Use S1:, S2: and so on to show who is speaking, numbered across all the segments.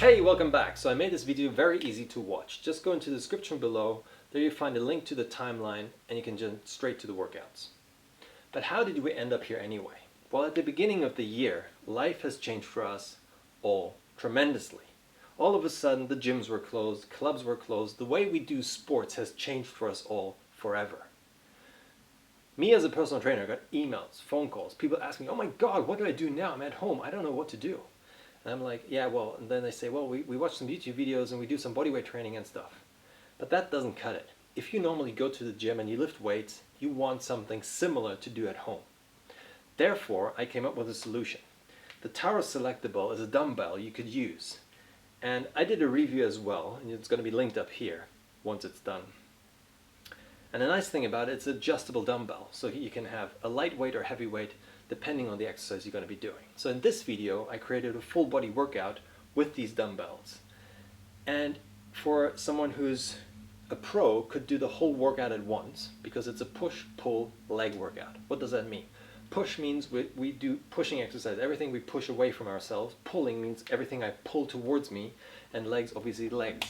S1: Hey, welcome back. So I made this video very easy to watch. Just go into the description below. There you find a link to the timeline and you can jump straight to the workouts. But how did we end up here anyway? Well, at the beginning of the year, life has changed for us all tremendously. All of a sudden, the gyms were closed, clubs were closed. The way we do sports has changed for us all forever. Me as a personal trainer got emails, phone calls, people asking me, oh my God, what do I do now? I'm at home. I don't know what to do. And I'm like, yeah, well, and then they say, well, we watch some YouTube videos and we do some bodyweight training and stuff. But that doesn't cut it. If you normally go to the gym and you lift weights, you want something similar to do at home. Therefore, I came up with a solution. The TAURUS SelectaBell is a dumbbell you could use. And I did a review as well, and it's going to be linked up here once it's done. And the nice thing about it, it's an adjustable dumbbell, so you can have a lightweight or heavyweight depending on the exercise you're going to be doing. So in this video, I created a full body workout with these dumbbells. And for someone who's a pro, could do the whole workout at once, because it's a push-pull leg workout. What does that mean? Push means we do pushing exercise, everything we push away from ourselves. Pulling means everything I pull towards me, and legs, obviously legs.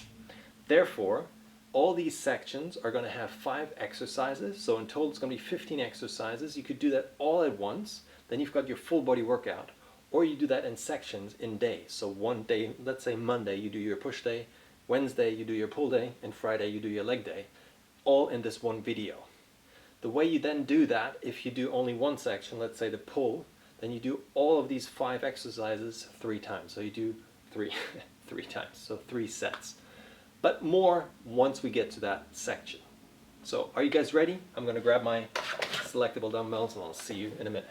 S1: Therefore, all these sections are going to have 5 exercises, so in total it's going to be 15 exercises. You could do that all at once, then you've got your full body workout. Or you do that in sections, in days. So one day, let's say Monday, you do your push day, Wednesday you do your pull day, and Friday you do your leg day, all in this one video. The way you then do that, if you do only one section, let's say the pull, then you do all of these 5 exercises 3 times. So you do 3 times, so 3 sets. But more once we get to that section. So are you guys ready? I'm going to grab my selectable dumbbells and I'll see you in a minute.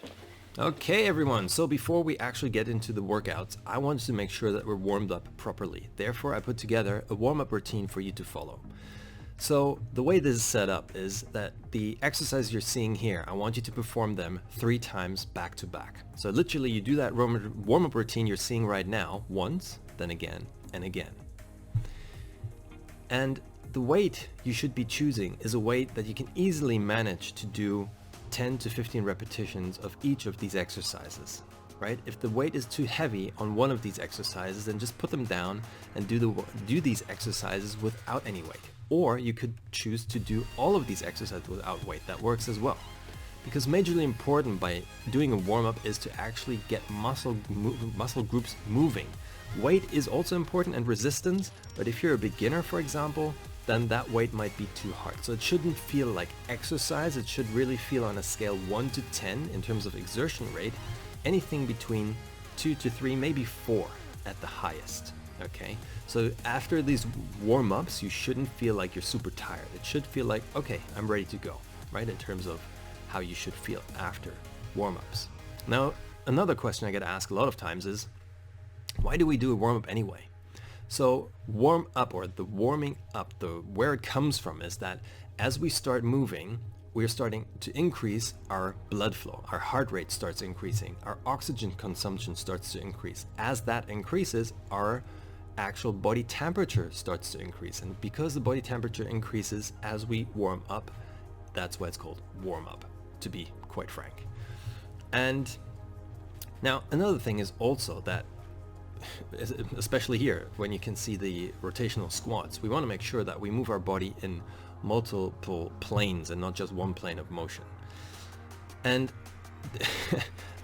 S1: Okay everyone, so before we actually get into the workouts, I wanted to make sure that we're warmed up properly. Therefore, I put together a warm-up routine for you to follow. So the way this is set up is that the exercises you're seeing here, I want you to perform them 3 times back to back. So literally you do that warm-up routine you're seeing right now once, then again and again. And the weight you should be choosing is a weight that you can easily manage to do 10 to 15 repetitions of each of these exercises, right? If the weight is too heavy on one of these exercises, then just put them down and do these exercises without any weight. Or you could choose to do all of these exercises without weight. That works as well. Because majorly important by doing a warm-up is to actually get muscle groups moving. Weight is also important and resistance, but if you're a beginner, for example, then that weight might be too hard. So it shouldn't feel like exercise. It should really feel on a scale 1 to 10 in terms of exertion rate, anything between 2 to 3, maybe 4 at the highest. Okay, so after these warm-ups, you shouldn't feel like you're super tired. It should feel like, okay, I'm ready to go, right? In terms of how you should feel after warm-ups. Now, another question I get asked a lot of times is, why do we do a warm-up anyway? So warm up, or the warming up, where it comes from is that as we start moving, we're starting to increase our blood flow. Our heart rate starts increasing. Our oxygen consumption starts to increase. As that increases, our actual body temperature starts to increase. And because the body temperature increases as we warm up, that's why it's called warm up, to be quite frank. And now another thing is also that, especially here, when you can see the rotational squats, we want to make sure that we move our body in multiple planes and not just one plane of motion. And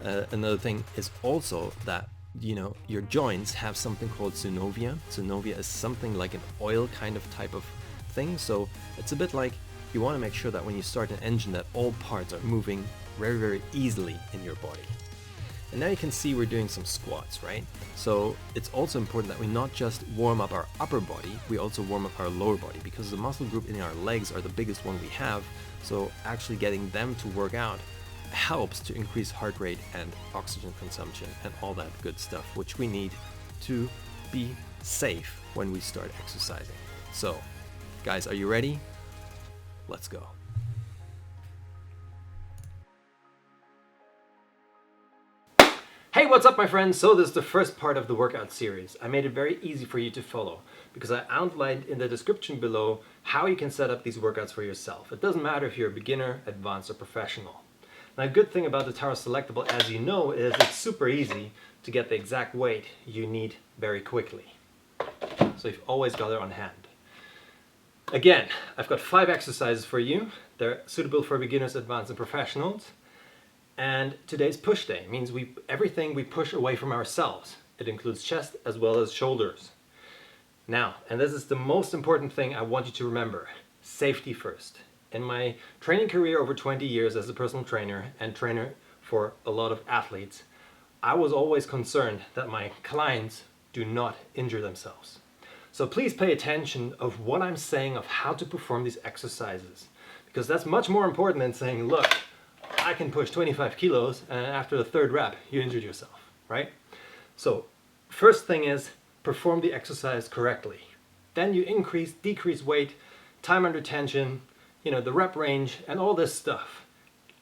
S1: another thing is also that, you know, your joints have something called synovia. Synovia is something like an oil kind of type of thing. So it's a bit like you want to make sure that when you start an engine that all parts are moving very, very easily in your body. And now you can see we're doing some squats, right? So it's also important that we not just warm up our upper body, we also warm up our lower body, because the muscle group in our legs are the biggest one we have. So actually getting them to work out helps to increase heart rate and oxygen consumption and all that good stuff, which we need to be safe when we start exercising. So guys, are you ready? Let's go. Hey, what's up my friends? So this is the first part of the workout series. I made it very easy for you to follow because I outlined in the description below how you can set up these workouts for yourself. It doesn't matter if you're a beginner, advanced, or professional. Now, a good thing about the TAURUS SelectaBell, as you know, is it's super easy to get the exact weight you need very quickly. so you've always got it on hand. Again, I've got 5 exercises for you. They're suitable for beginners, advanced, and professionals. And today's push day means everything we push away from ourselves. It includes chest as well as shoulders. Now, and this is the most important thing I want you to remember, safety first. In my training career over 20 years as a personal trainer and trainer for a lot of athletes, I was always concerned that my clients do not injure themselves. So please pay attention of what I'm saying of how to perform these exercises, because that's much more important than saying, look, I can push 25 kilos and after the 3rd rep you injured yourself, right? So first thing is perform the exercise correctly. Then you increase, decrease weight, time under tension, the rep range and all this stuff.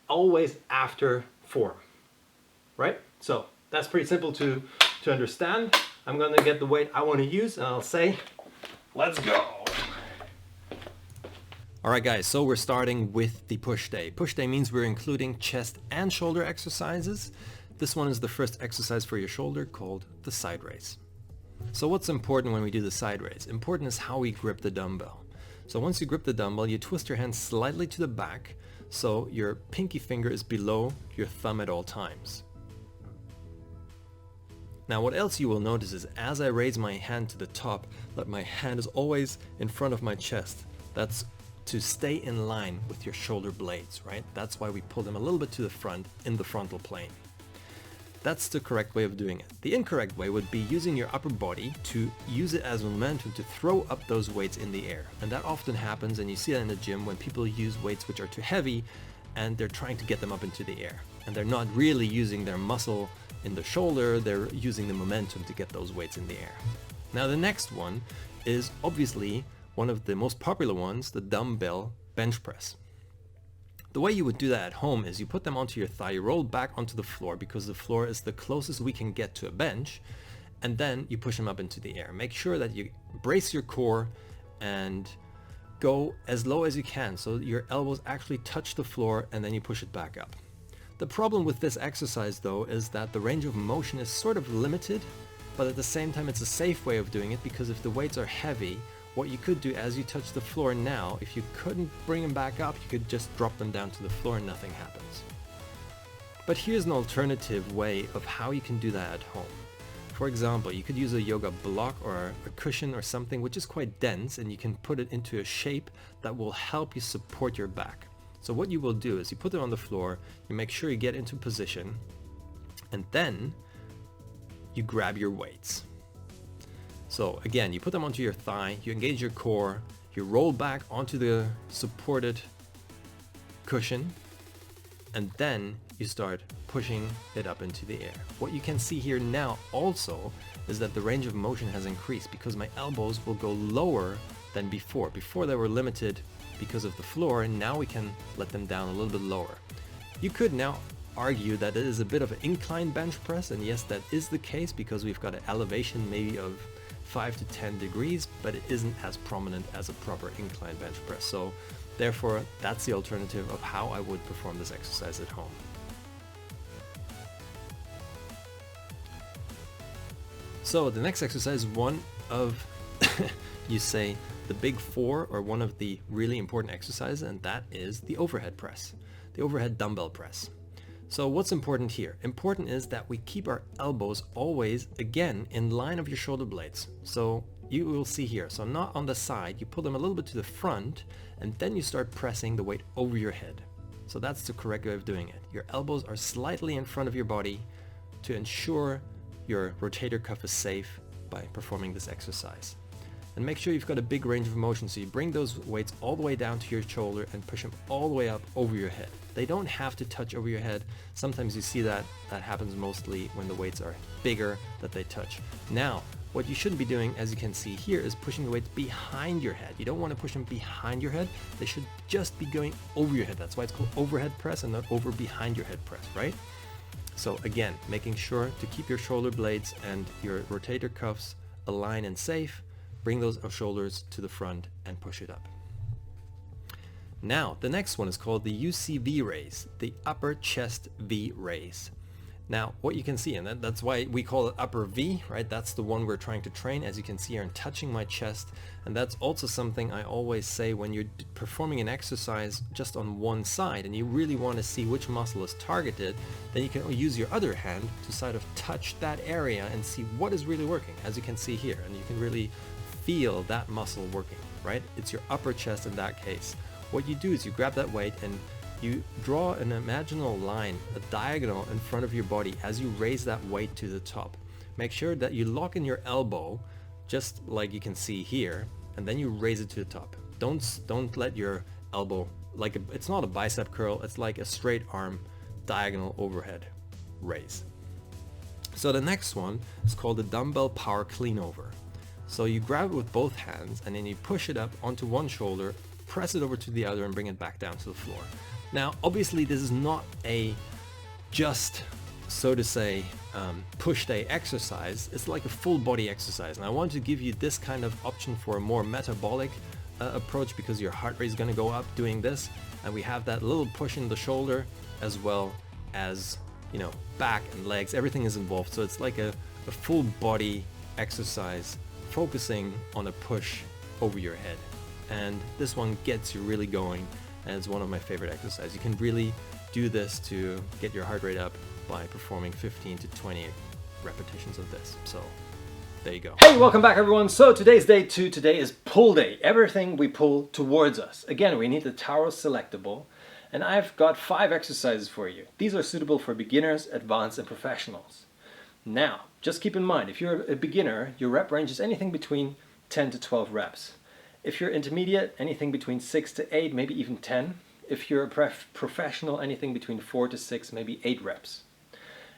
S1: Always after form, right? So that's pretty simple to understand. I'm going to get the weight I want to use and I'll say, let's go. Alright guys, so we're starting with the push day. Push day means we're including chest and shoulder exercises. This one is the first exercise for your shoulder called the side raise. So what's important when we do the side raise? Important is how we grip the dumbbell. So once you grip the dumbbell, you twist your hand slightly to the back so your pinky finger is below your thumb at all times. Now what else you will notice is as I raise my hand to the top, that my hand is always in front of my chest. That's to stay in line with your shoulder blades, right? That's why we pull them a little bit to the front in the frontal plane. That's the correct way of doing it. The incorrect way would be using your upper body to use it as momentum to throw up those weights in the air. And that often happens, and you see that in the gym when people use weights which are too heavy and they're trying to get them up into the air. And they're not really using their muscle in the shoulder, they're using the momentum to get those weights in the air. Now the next one is obviously one of the most popular ones, the dumbbell bench press. The way you would do that at home is you put them onto your thigh, you roll back onto the floor because the floor is the closest we can get to a bench, and then you push them up into the air. Make sure that you brace your core and go as low as you can so your elbows actually touch the floor and then you push it back up. The problem with this exercise though is that the range of motion is sort of limited, but at the same time it's a safe way of doing it because if the weights are heavy, what you could do as you touch the floor now, if you couldn't bring them back up, you could just drop them down to the floor and nothing happens. But here's an alternative way of how you can do that at home. For example, you could use a yoga block or a cushion or something which is quite dense, and you can put it into a shape that will help you support your back. So what you will do is you put it on the floor, you make sure you get into position, and then you grab your weights. So again, you put them onto your thigh, you engage your core, you roll back onto the supported cushion, and then you start pushing it up into the air. What you can see here now also is that the range of motion has increased because my elbows will go lower than before. Before they were limited because of the floor, and now we can let them down a little bit lower. You could now argue that it is a bit of an incline bench press, and yes, that is the case because we've got an elevation maybe of 5 to 10 degrees, but it isn't as prominent as a proper incline bench press. So therefore, that's the alternative of how I would perform this exercise at home. So the next exercise is one of, you say, the big four, or one of the really important exercises, and that is the overhead press, the overhead dumbbell press. So what's important here? Important is that we keep our elbows always, again, in line of your shoulder blades. So you will see here, so not on the side, you pull them a little bit to the front, and then you start pressing the weight over your head. So that's the correct way of doing it. Your elbows are slightly in front of your body to ensure your rotator cuff is safe by performing this exercise. And make sure you've got a big range of motion, so you bring those weights all the way down to your shoulder and push them all the way up over your head. They don't have to touch over your head. Sometimes you see that happens mostly when the weights are bigger that they touch. Now, what you shouldn't be doing, as you can see here, is pushing the weights behind your head. You don't want to push them behind your head. They should just be going over your head. That's why it's called overhead press and not over behind your head press, right? So again, making sure to keep your shoulder blades and your rotator cuffs aligned and safe. Bring those shoulders to the front and push it up. Now, the next one is called the UCV raise, the upper chest V raise. Now, what you can see, and that's why we call it upper V, right? That's the one we're trying to train. As you can see here, I'm touching my chest. And that's also something I always say when you're performing an exercise just on one side and you really want to see which muscle is targeted, then you can use your other hand to sort of touch that area and see what is really working, as you can see here. And you can really feel that muscle working, right? It's your upper chest in that case. What you do is you grab that weight and you draw an imaginal line, a diagonal in front of your body as you raise that weight to the top. Make sure that you lock in your elbow, just like you can see here, and then you raise it to the top. Don't let your elbow, it's not a bicep curl, it's like a straight arm diagonal overhead raise. So the next one is called the dumbbell power clean over. So you grab it with both hands and then you push it up onto one shoulder, press it over to the other and bring it back down to the floor. Now, obviously this is not a just, so to say, push day exercise. It's like a full body exercise. And I want to give you this kind of option for a more metabolic approach, because your heart rate is going to go up doing this. And we have that little push in the shoulder as well as, you know, back and legs. Everything is involved. So it's like a full body exercise focusing on a push over your head. And this one gets you really going. And it's one of my favorite exercises. You can really do this to get your heart rate up by performing 15 to 20 repetitions of this. So there you go. Hey, welcome back everyone. So today's day 2. Today is pull day. Everything we pull towards us. Again, we need the TAURUS SelectaBell. And I've got 5 exercises for you. These are suitable for beginners, advanced, and professionals. Now, just keep in mind, if you're a beginner, your rep range is anything between 10 to 12 reps. If you're intermediate, anything between 6 to 8, maybe even 10. If you're a professional, anything between 4 to 6, maybe 8 reps.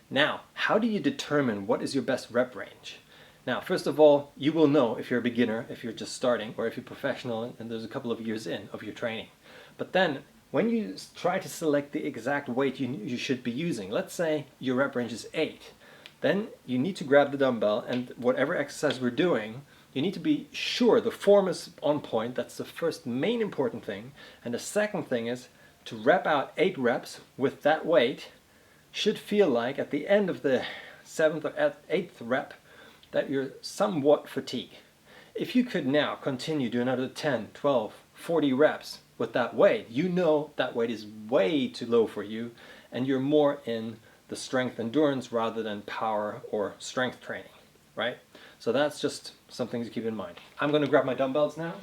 S1: Now, how do you determine what is your best rep range? Now, first of all, you will know if you're a beginner, if you're just starting, or if you're professional and there's a couple of years in of your training. But then, when you try to select the exact weight you should be using, let's say your rep range is 8, then you need to grab the dumbbell and whatever exercise we're doing, you need to be sure the form is on point. That's the first main important thing. And the second thing is to rep out 8 reps with that weight. Should feel like at the end of the 7th or 8th rep that you're somewhat fatigued. If you could now continue to another 10, 12, 40 reps with that weight, you know that weight is way too low for you and you're more in the strength endurance rather than power or strength training, right? So that's just something to keep in mind. I'm going to grab my dumbbells now,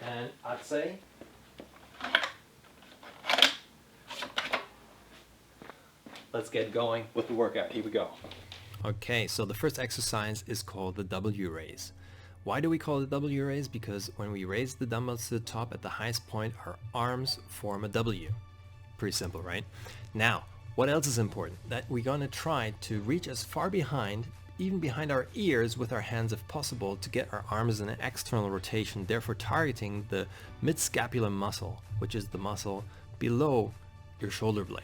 S1: and I'd say let's get going with the workout. Here we go. Okay, so the first exercise is called the W raise. Why do we call it W raise? Because when we raise the dumbbells to the top at the highest point, our arms form a W. Pretty simple, right? Now, what else is important? That we're going to try to reach as far behind, even behind our ears with our hands if possible, to get our arms in an external rotation, therefore targeting the mid-scapular muscle, which is the muscle below your shoulder blade.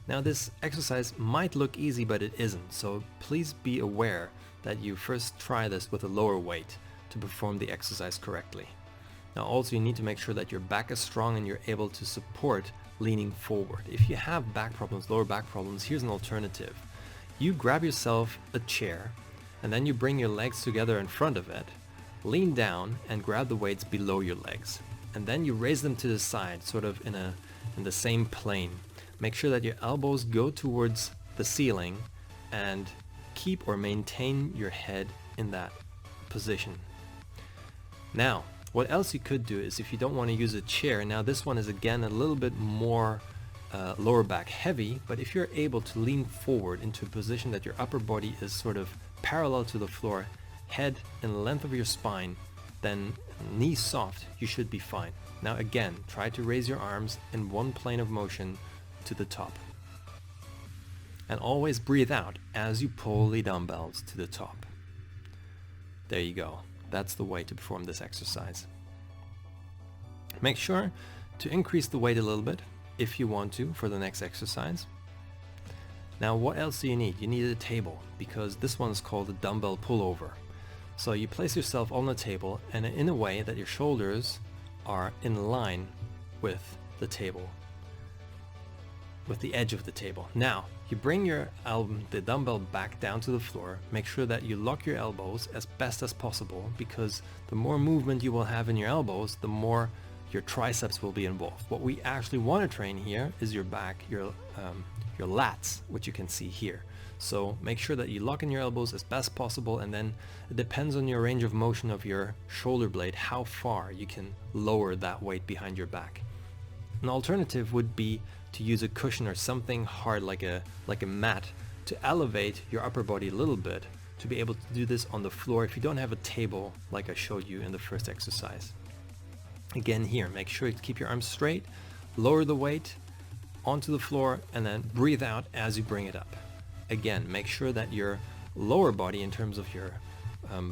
S1: Now this exercise might look easy, but it isn't, so please be aware that you first try this with a lower weight to perform the exercise correctly. Now also you need to make sure that your back is strong and you're able to support leaning forward. If you have back problems, lower back problems, here's an alternative. You grab yourself a chair and then you bring your legs together in front of it, lean down and grab the weights below your legs. And then you raise them to the side, sort of in the same plane. Make sure that your elbows go towards the ceiling and keep or maintain your head in that position. Now, what else you could do is if you don't want to use a chair, now this one is again a little bit more lower back heavy, but if you're able to lean forward into a position that your upper body is sort of parallel to the floor, head in the length of your spine, then knees soft, you should be fine. Now again, try to raise your arms in one plane of motion to the top. And always breathe out as you pull the dumbbells to the top. There you go. That's the way to perform this exercise. Make sure to increase the weight a little bit if you want to for the next exercise. Now what else do you need? You need a table, because this one is called a dumbbell pullover. So you place yourself on the table and in a way that your shoulders are in line with the table, with the edge of the table. Now You bring the dumbbell back down to the floor. Make sure that you lock your elbows as best as possible, because the more movement you will have in your elbows, the more your triceps will be involved. What we actually want to train here is your back, your lats, which you can see here. So make sure that you lock in your elbows as best possible, and then it depends on your range of motion of your shoulder blade how far you can lower that weight behind your back. An alternative would be to use a cushion or something hard like a mat to elevate your upper body a little bit, to be able to do this on the floor if you don't have a table like I showed you in the first exercise. Again here, make sure you keep your arms straight, lower the weight onto the floor, and then breathe out as you bring it up. Again, make sure that your lower body in terms of your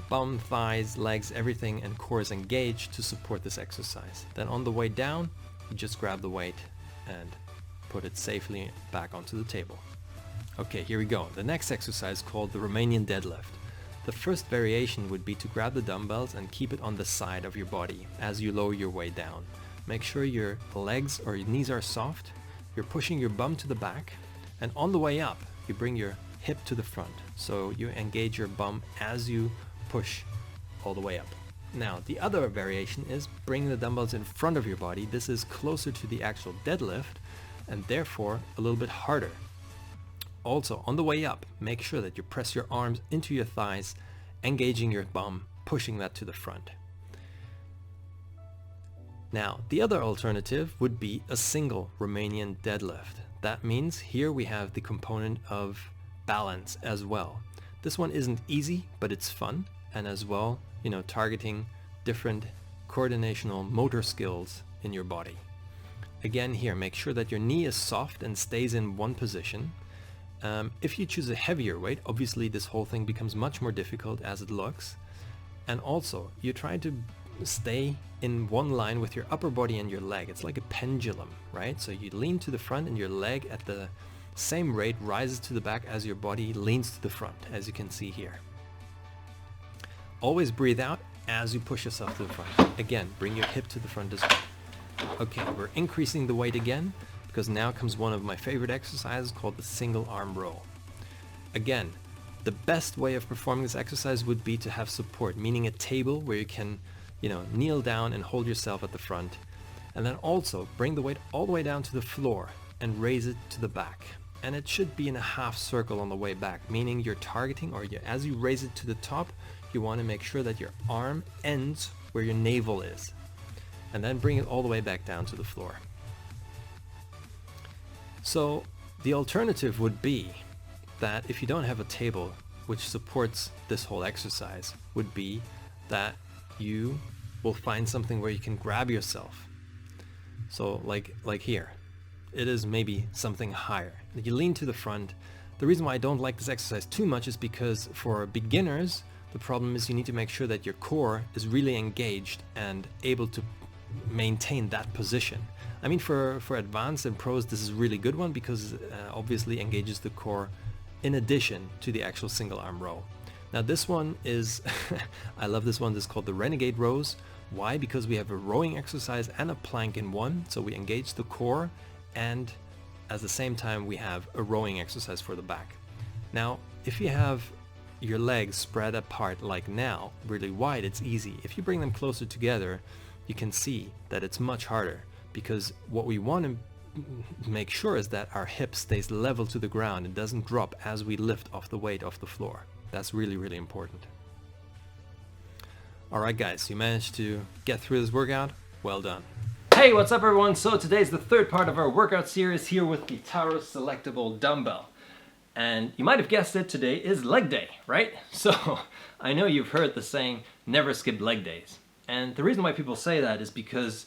S1: bum, thighs, legs, everything, and core is engaged to support this exercise. Then on the way down, you just grab the weight and put it safely back onto the table. Okay, here we go. The next exercise is called the Romanian deadlift. The first variation would be to grab the dumbbells and keep it on the side of your body as you lower your way down. Make sure your legs or your knees are soft. You're pushing your bum to the back, and on the way up, you bring your hip to the front. So you engage your bum as you push all the way up. Now, the other variation is bringing the dumbbells in front of your body. This is closer to the actual deadlift and therefore a little bit harder. Also, on the way up, make sure that you press your arms into your thighs, engaging your bum, pushing that to the front. Now, the other alternative would be a single Romanian deadlift. That means here we have the component of balance as well. This one isn't easy, but it's fun, and as well, targeting different coordinational motor skills in your body. Again here, make sure that your knee is soft and stays in one position. If you choose a heavier weight, obviously this whole thing becomes much more difficult as it looks. And also, you try to stay in one line with your upper body and your leg. It's like a pendulum, right? So you lean to the front and your leg at the same rate rises to the back as your body leans to the front, as you can see here. Always breathe out as you push yourself to the front. Again, bring your hip to the front as well. Okay, we're increasing the weight again, because now comes one of my favorite exercises called the single arm row. Again, the best way of performing this exercise would be to have support, meaning a table where you can kneel down and hold yourself at the front, and then also bring the weight all the way down to the floor and raise it to the back. And it should be in a half circle on the way back, meaning you're targeting, or as you raise it to the top, you want to make sure that your arm ends where your navel is, and then bring it all the way back down to the floor. So the alternative would be that if you don't have a table which supports this whole exercise, would be that you will find something where you can grab yourself. So like here, it is maybe something higher. You lean to the front. The reason why I don't like this exercise too much is because for beginners, the problem is you need to make sure that your core is really engaged and able to maintain that position. I mean, for advanced and pros, this is a really good one because obviously engages the core in addition to the actual single arm row. Now this one is, I love this one. This is called the Renegade rows. Why? Because we have a rowing exercise and a plank in one. So we engage the core, and at the same time we have a rowing exercise for the back. Now, if you have your legs spread apart like now, really wide, it's easy. If you bring them closer together, you can see that it's much harder, because what we want to make sure is that our hip stays level to the ground and doesn't drop as we lift off the weight off the floor. That's really, really important. Alright guys, you managed to get through this workout. Well done. Hey, what's up everyone? So today's the third part of our workout series here with the TAURUS SelectaBell dumbbell. And you might have guessed it, today is leg day, right? So I know you've heard the saying, never skip leg days. And the reason why people say that is because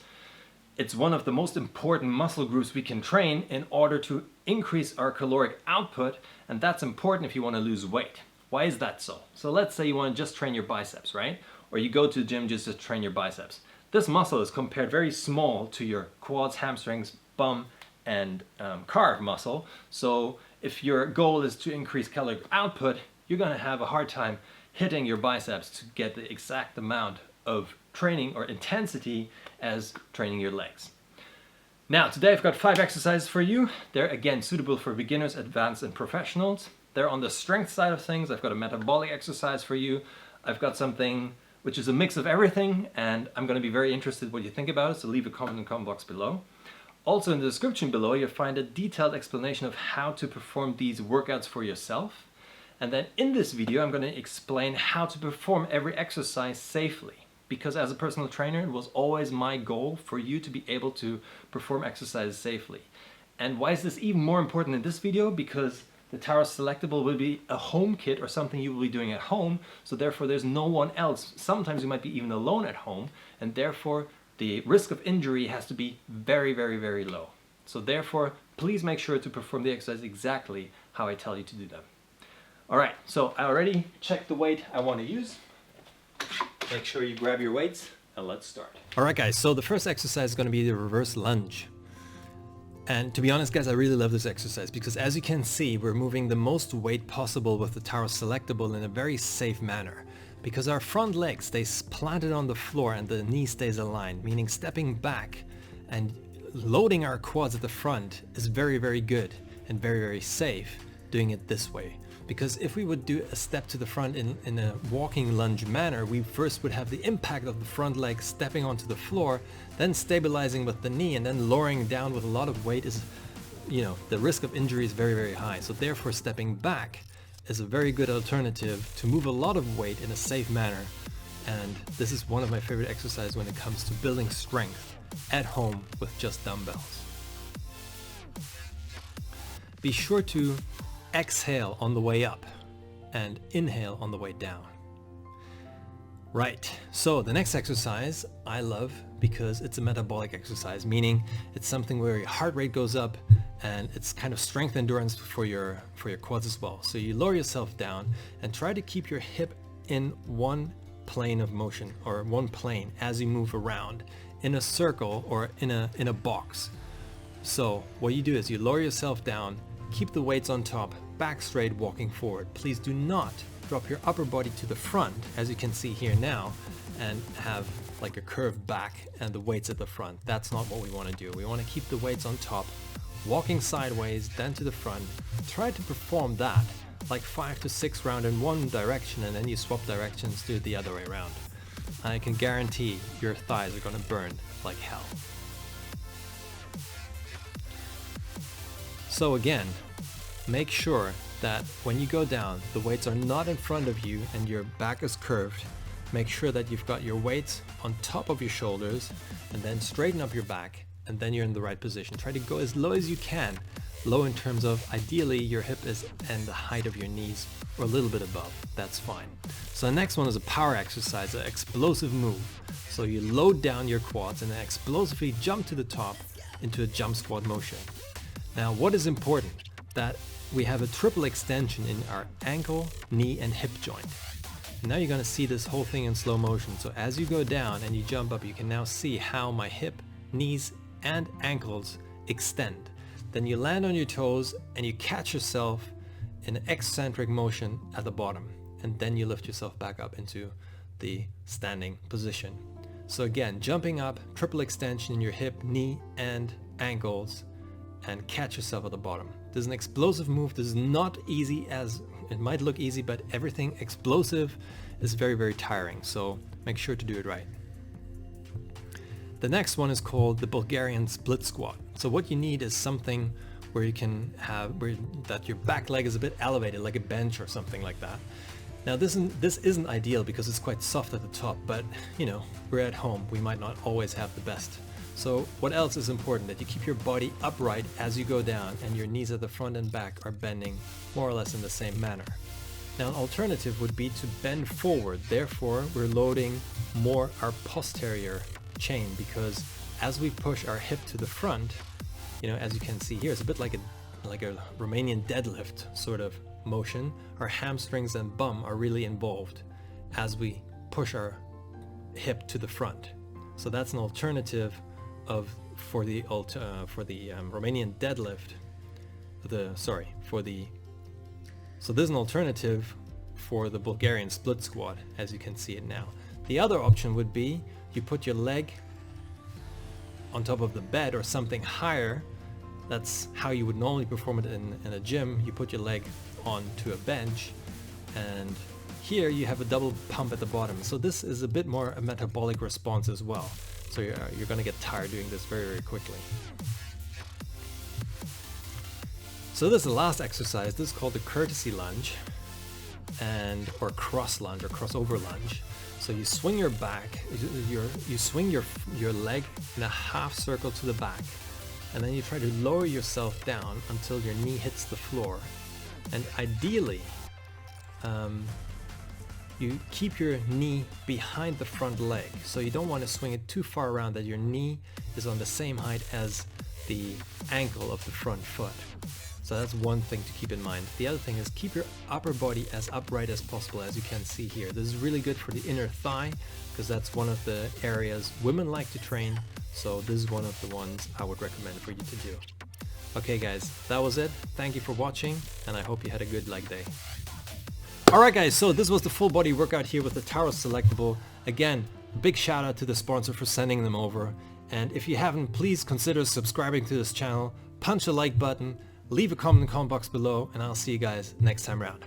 S1: it's one of the most important muscle groups we can train in order to increase our caloric output, and that's important if you want to lose weight. Why is that so? So let's say you want to just train your biceps, right? Or you go to the gym just to train your biceps. This muscle is compared very small to your quads, hamstrings, bum, and calf muscle. So if your goal is to increase caloric output, you're going to have a hard time hitting your biceps to get the exact amount of training or intensity as training your legs. Now, today I've got 5 exercises for you. They're again suitable for beginners, advanced, and professionals. They're on the strength side of things. I've got a metabolic exercise for you. I've got something which is a mix of everything, and I'm going to be very interested what you think about it, so leave a comment in the comment box below. Also in the description below you'll find a detailed explanation of how to perform these workouts for yourself. And then in this video I'm going to explain how to perform every exercise safely. Because as a personal trainer, it was always my goal for you to be able to perform exercises safely. And why is this even more important in this video? Because the TAURUS SelectaBell will be a home kit or something you will be doing at home, so therefore there's no one else. Sometimes you might be even alone at home, and therefore the risk of injury has to be very, very, very low. So therefore, please make sure to perform the exercise exactly how I tell you to do them. Alright, so I already checked the weight I want to use. Make sure you grab your weights and let's start. Alright guys, so the first exercise is going to be the reverse lunge. And to be honest guys, I really love this exercise because as you can see, we're moving the most weight possible with the TAURUS SelectaBell in a very safe manner. Because our front leg stays planted on the floor and the knee stays aligned, meaning stepping back and loading our quads at the front is very, very good and very, very safe doing it this way. Because if we would do a step to the front in a walking lunge manner, we first would have the impact of the front leg stepping onto the floor, then stabilizing with the knee, and then lowering down with a lot of weight is, the risk of injury is very, very high. So therefore stepping back is a very good alternative to move a lot of weight in a safe manner. And this is one of my favorite exercises when it comes to building strength at home with just dumbbells. Be sure to exhale on the way up and inhale on the way down. Right, so the next exercise I love because it's a metabolic exercise, meaning it's something where your heart rate goes up and it's kind of strength endurance for your quads as well. So you lower yourself down and try to keep your hip in one plane of motion or one plane as you move around in a circle or in a box. So what you do is you lower yourself down, keep the weights on top, back straight, walking forward. Please do not drop your upper body to the front, as you can see here now, and have like a curved back and the weights at the front. That's not what we want to do. We want to keep the weights on top, walking sideways, then to the front. Try to perform that like 5 to 6 rounds in one direction, and then you swap directions, do it the other way around. I can guarantee your thighs are going to burn like hell. So again, make sure that when you go down, the weights are not in front of you and your back is curved. Make sure that you've got your weights on top of your shoulders and then straighten up your back, and then you're in the right position. Try to go as low as you can. Low in terms of ideally your hip is and the height of your knees or a little bit above. That's fine. So the next one is a power exercise, an explosive move. So you load down your quads and then explosively jump to the top into a jump squat motion. Now what is important? That we have a triple extension in our ankle, knee and hip joint. And now you're going to see this whole thing in slow motion. So as you go down and you jump up, you can now see how my hip, knees and ankles extend. Then you land on your toes and you catch yourself in an eccentric motion at the bottom. And then you lift yourself back up into the standing position. So again, jumping up, triple extension in your hip, knee and ankles, and catch yourself at the bottom. This is an explosive move. This is not easy as it might look easy, but everything explosive is very, very tiring. So make sure to do it right. The next one is called the Bulgarian split squat. So what you need is something where you can have that your back leg is a bit elevated, like a bench or something like that. Now this isn't ideal because it's quite soft at the top, but we're at home. We might not always have the best. So what else is important? That you keep your body upright as you go down and your knees at the front and back are bending more or less in the same manner. Now an alternative would be to bend forward. Therefore, we're loading more our posterior chain because as we push our hip to the front, as you can see here, it's a bit like a Romanian deadlift sort of motion. Our hamstrings and bum are really involved as we push our hip to the front. So that's an alternative for the Romanian deadlift. So there's an alternative for the Bulgarian split squat, as you can see it now. The other option would be you put your leg on top of the bed or something higher. That's how you would normally perform it in a gym. You put your leg onto a bench, and here you have a double pump at the bottom. So this is a bit more a metabolic response as well. So you're going to get tired doing this very, very quickly. So this is the last exercise. This is called the courtesy lunge, or cross lunge or crossover lunge. So you swing your back, you swing your leg in a half circle to the back, and then you try to lower yourself down until your knee hits the floor. And ideally, you keep your knee behind the front leg. So you don't want to swing it too far around that your knee is on the same height as the ankle of the front foot. So that's one thing to keep in mind. The other thing is keep your upper body as upright as possible, as you can see here. This is really good for the inner thigh, because that's one of the areas women like to train. So this is one of the ones I would recommend for you to do. Okay guys, that was it. Thank you for watching, and I hope you had a good leg day. Alright guys, so this was the full body workout here with the TAURUS Selectable. Again, big shout out to the sponsor for sending them over. And if you haven't, please consider subscribing to this channel, punch the like button, leave a comment in the comment box below, and I'll see you guys next time around.